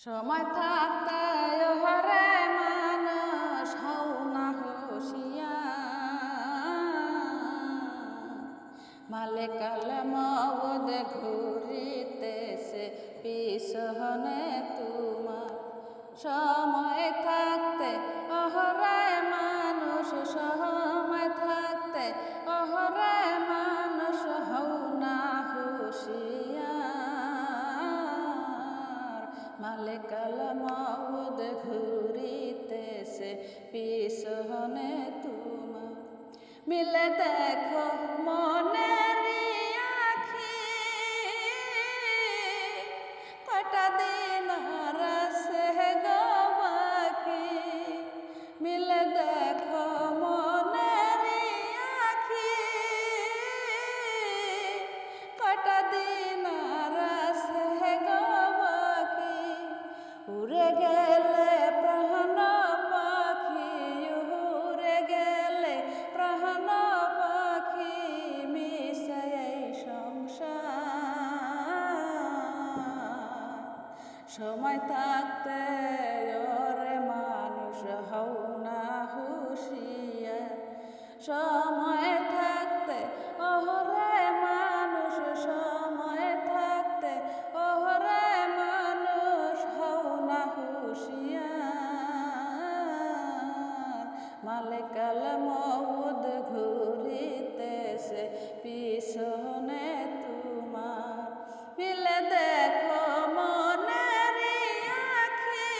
সময় থাকতে হরে মানুষ হও না হুঁশিয়ার, মালিকাল মওদ ঘুরিতেছে পিছনে তোমার। সময় থাকতে হরে মানুষ, সময় থাকতে হরে মানুষ হও না হুঁশিয়ার, মালিকাল মওদ ঘুরিতেছে পিছনে তোমার। মিলে দেখো মনের আখি, কটা দিন আর আছে গো বাকি। মিলে দেখো মনের আখি, কটা দিন আর আছে গো বাকি। উড়ে গেলে প্রাণ পাখি, উড়ে গেলে প্রাণ পাখি, মিশে এই সংসার। সময় থাকতে ওরে মানুষ হও না হুঁশিয়ার, সময় থাকতে ওরে মানুষ, সময় থাকতে ওরে মানুষ হও না হুঁশিয়ার, মালিকাল মওদ ঘুরিতেছে পিছনে তোমার। মিলে দেখো মনের আখি,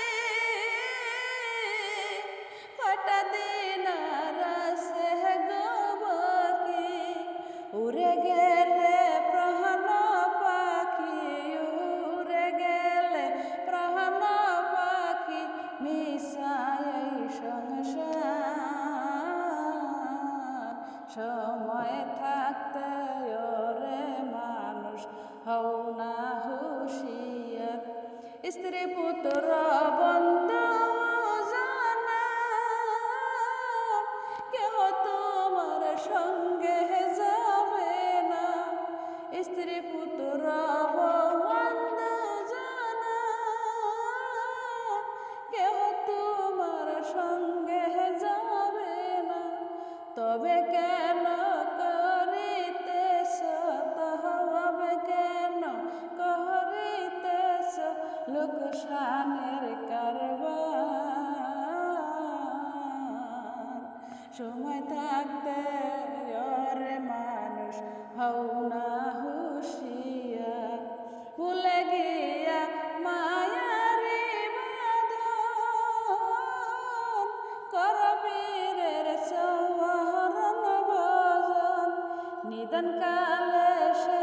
কটা দিন আর আছে গো বাকি। উড়ে গেলে প্রাণ পাখি, উড়ে গেলে প্রাণ পাখি, মিশায় এই সংসার। সময় থাকতে ওরে মানুষ হও না হুঁশিয়ার, স্ত্রী পুত্র বন্ধু জানা কেহ তোমার সঙ্গে যাবে না। স্ত্রী পুত্র বন্ধু জানা কেহ তোমার সঙ্গে যাবে না। তবে কেন করিতেছ, তবে কেন করিতেছ লোকসানের কারবার। সময় থাকতে ওরে মানুষ হও না হুঁশিয়ার, ভুলে গিয়া মায়ারি বাঁধন, কর বীরের চরণ ভজন। নিদান কালে সে